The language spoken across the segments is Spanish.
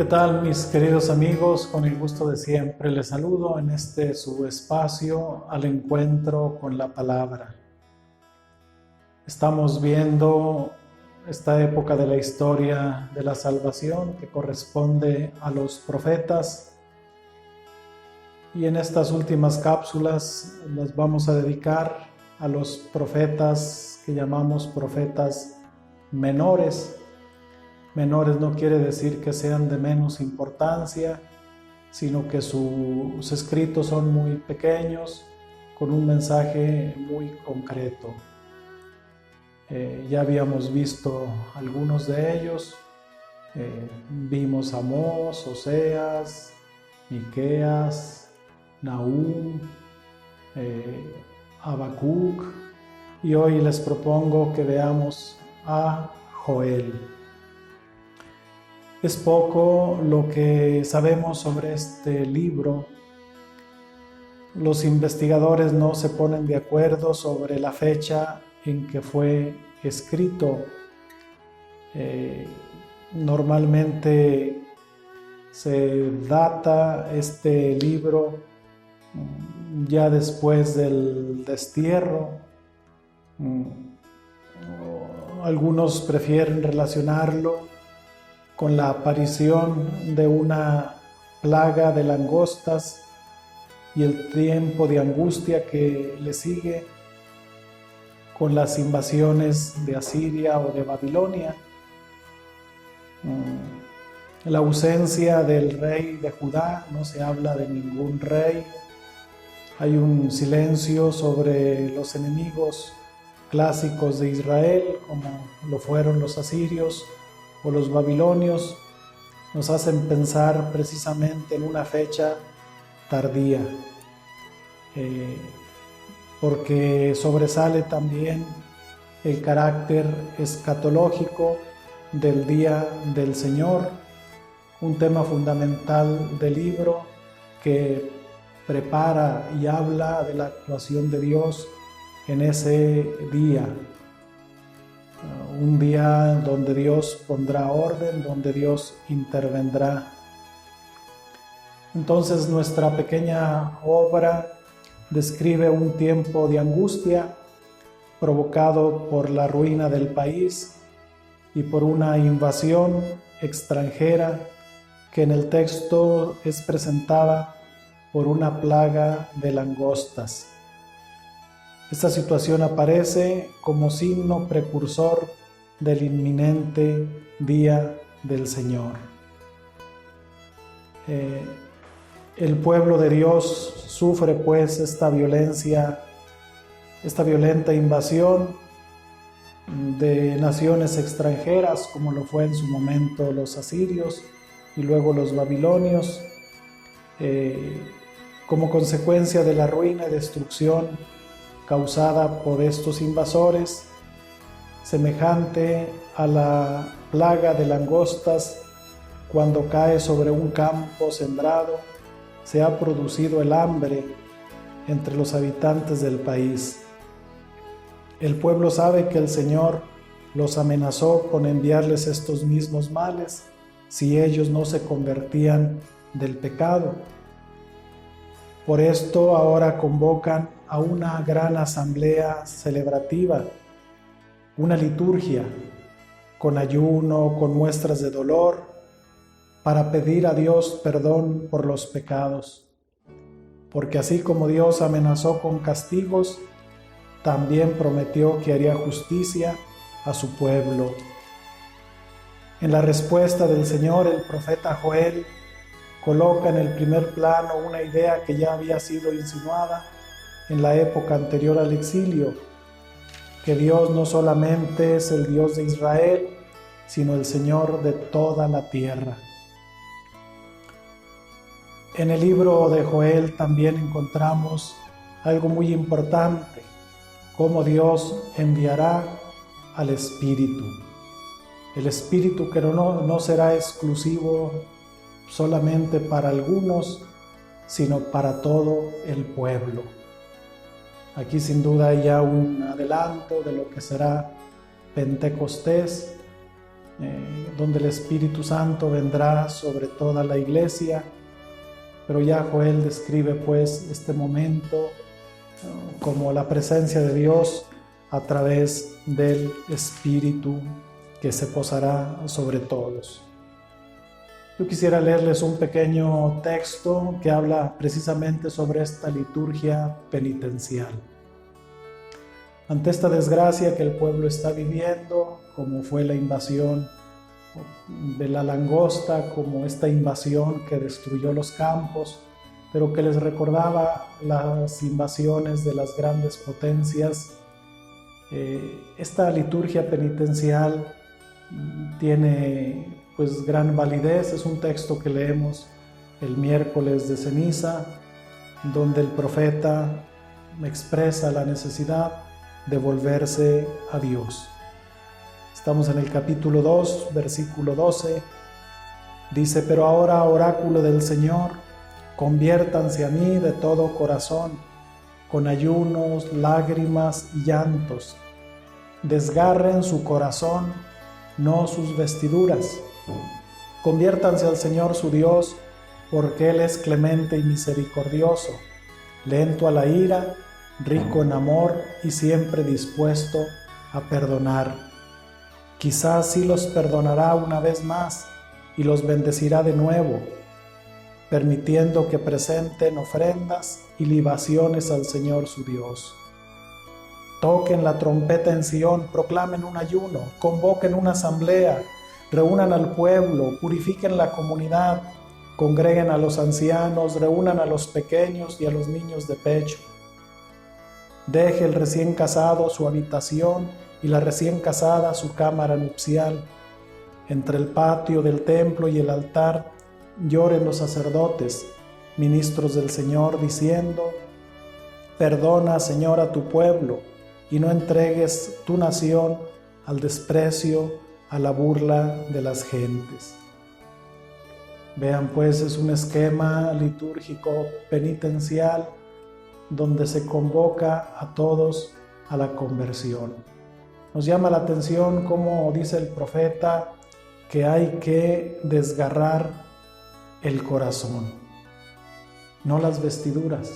¿Qué tal, mis queridos amigos? Con el gusto de siempre les saludo en este su espacio al encuentro con la palabra. Estamos viendo esta época de la historia de la salvación que corresponde a los profetas, y en estas últimas cápsulas las vamos a dedicar a los profetas que llamamos profetas menores. Menores no quiere decir que sean de menos importancia, sino que sus escritos son muy pequeños, con un mensaje muy concreto. Ya habíamos visto algunos de ellos. Vimos Amós, Oseas, Miqueas, Nahum, Habacuc, y hoy les propongo que veamos a Joel. Es poco lo que sabemos sobre este libro. Los investigadores no se ponen de acuerdo sobre la fecha en que fue escrito. Normalmente se data este libro ya después del destierro. Algunos prefieren relacionarlo con la aparición de una plaga de langostas y el tiempo de angustia que le sigue con las invasiones de Asiria o de Babilonia. La ausencia del rey de Judá, no se habla de ningún rey. Hay un silencio sobre los enemigos clásicos de Israel, como lo fueron los asirios o los babilonios. Nos hacen pensar precisamente en una fecha tardía, porque sobresale también el carácter escatológico del día del Señor, un tema fundamental del libro que prepara y habla de la actuación de Dios en ese día. Un día donde Dios pondrá orden, donde Dios intervendrá. Entonces nuestra pequeña obra describe un tiempo de angustia provocado por la ruina del país y por una invasión extranjera que en el texto es presentada por una plaga de langostas. Esta situación aparece como signo precursor del inminente día del Señor. El pueblo de Dios sufre pues esta violenta invasión de naciones extranjeras, como lo fue en su momento los asirios y luego los babilonios, como consecuencia de la ruina y destrucción causada por estos invasores, semejante a la plaga de langostas cuando cae sobre un campo sembrado. Se ha producido el hambre entre los habitantes del país. El pueblo sabe que el Señor los amenazó con enviarles estos mismos males si ellos no se convertían del pecado. Por esto ahora convocan a una gran asamblea celebrativa, una liturgia, con ayuno, con muestras de dolor, para pedir a Dios perdón por los pecados. Porque así como Dios amenazó con castigos, también prometió que haría justicia a su pueblo. En la respuesta del Señor, el profeta Joel coloca en el primer plano una idea que ya había sido insinuada en la época anterior al exilio, que Dios no solamente es el Dios de Israel, sino el Señor de toda la tierra. En el libro de Joel también encontramos algo muy importante, cómo Dios enviará al Espíritu. El Espíritu que no será exclusivo solamente para algunos, sino para todo el pueblo. Aquí sin duda hay ya un adelanto de lo que será Pentecostés, donde el Espíritu Santo vendrá sobre toda la iglesia. Pero ya Joel describe pues este momento como la presencia de Dios a través del Espíritu que se posará sobre todos. Yo quisiera leerles un pequeño texto que habla precisamente sobre esta liturgia penitencial. Ante esta desgracia que el pueblo está viviendo, como fue la invasión de la langosta, como esta invasión que destruyó los campos, pero que les recordaba las invasiones de las grandes potencias, esta liturgia penitencial tiene pues gran validez. Es un texto que leemos el miércoles de ceniza, donde el profeta expresa la necesidad de volverse a Dios. Estamos en el capítulo 2, versículo 12. Dice: pero ahora, oráculo del Señor, conviértanse a mí de todo corazón, con ayunos, lágrimas y llantos. Desgarren su corazón, no sus vestiduras. Conviértanse al Señor su Dios, porque Él es clemente y misericordioso, lento a la ira, rico en amor y siempre dispuesto a perdonar. Quizás sí los perdonará una vez más y los bendecirá de nuevo, permitiendo que presenten ofrendas y libaciones al Señor su Dios. Toquen la trompeta en Sión, proclamen un ayuno, convoquen una asamblea, reúnan al pueblo, purifiquen la comunidad, congreguen a los ancianos, reúnan a los pequeños y a los niños de pecho. Deje el recién casado su habitación y la recién casada su cámara nupcial. Entre el patio del templo y el altar lloren los sacerdotes, ministros del Señor, diciendo: perdona, Señor, a tu pueblo, y no entregues tu nación al desprecio, a la burla de las gentes. Vean pues, es un esquema litúrgico penitencial donde se convoca a todos a la conversión. Nos llama la atención, como dice el profeta, que hay que desgarrar el corazón, no las vestiduras.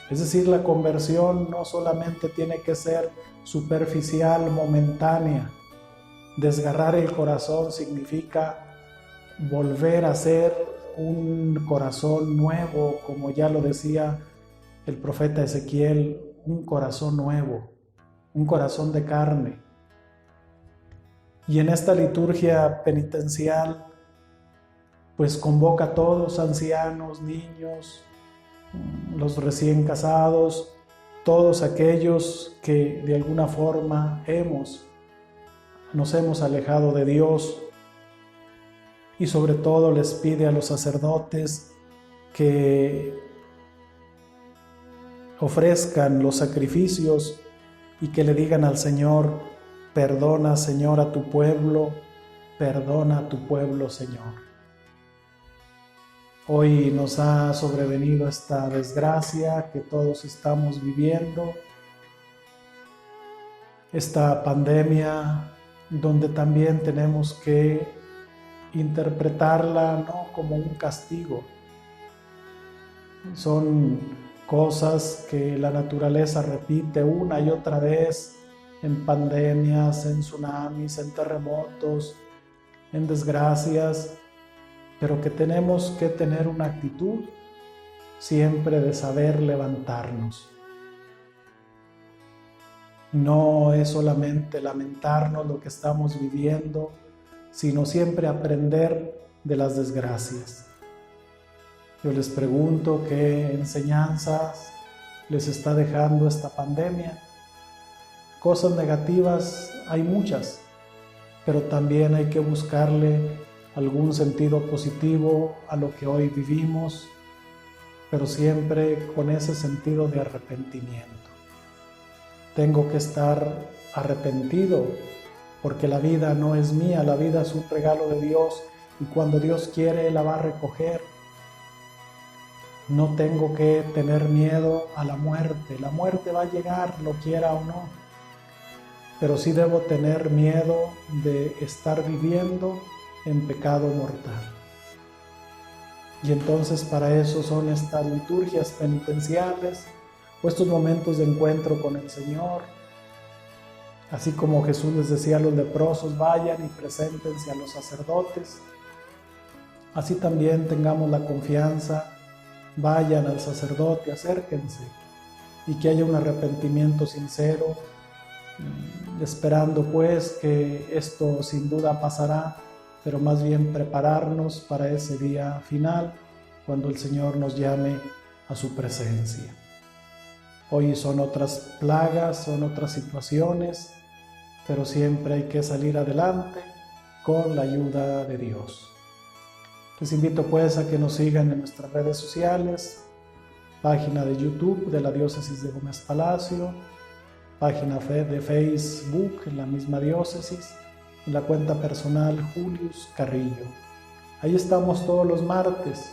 Es decir, la conversión no solamente tiene que ser superficial, momentánea. Desgarrar el corazón significa volver a ser un corazón nuevo, como ya lo decía el profeta Ezequiel, un corazón nuevo, un corazón de carne. Y en esta liturgia penitencial, pues convoca a todos, ancianos, niños, los recién casados, todos aquellos que de alguna forma nos hemos alejado de Dios, y sobre todo les pide a los sacerdotes que ofrezcan los sacrificios y que le digan al Señor: perdona, Señor, a tu pueblo, perdona a tu pueblo, Señor. Hoy nos ha sobrevenido esta desgracia que todos estamos viviendo, esta pandemia donde también tenemos que interpretarla no como un castigo. Son cosas que la naturaleza repite una y otra vez en pandemias, en tsunamis, en terremotos, en desgracias, pero que tenemos que tener una actitud siempre de saber levantarnos. No es solamente lamentarnos lo que estamos viviendo, sino siempre aprender de las desgracias. Yo les pregunto qué enseñanzas les está dejando esta pandemia. Cosas negativas hay muchas, pero también hay que buscarle algún sentido positivo a lo que hoy vivimos, pero siempre con ese sentido de arrepentimiento. Tengo que estar arrepentido porque la vida no es mía, la vida es un regalo de Dios y cuando Dios quiere la va a recoger. No tengo que tener miedo a la muerte va a llegar, lo quiera o no. pero sí debo tener miedo de estar viviendo en pecado mortal. Y entonces para eso son estas liturgias penitenciales o estos momentos de encuentro con el Señor. Así como Jesús les decía a los leprosos, vayan y preséntense a los sacerdotes. Así también tengamos la confianza, vayan al sacerdote, acérquense, y que haya un arrepentimiento sincero, esperando pues que esto sin duda pasará, pero más bien prepararnos para ese día final, cuando el Señor nos llame a su presencia. Hoy son otras plagas, son otras situaciones, pero siempre hay que salir adelante con la ayuda de Dios. Les invito pues a que nos sigan en nuestras redes sociales, página de YouTube de la Diócesis de Gómez Palacio, página de Facebook en la misma diócesis, y la cuenta personal Julius Carrillo. Ahí estamos todos los martes.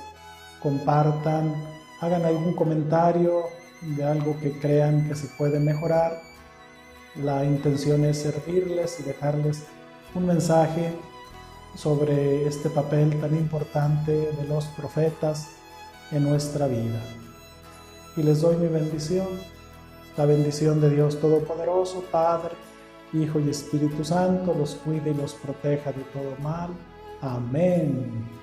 Compartan, hagan algún comentario de algo que crean que se puede mejorar. La intención es servirles y dejarles un mensaje sobre este papel tan importante de los profetas en nuestra vida. Y les doy mi bendición, la bendición de Dios Todopoderoso, Padre, Hijo y Espíritu Santo, los cuide y los proteja de todo mal. Amén.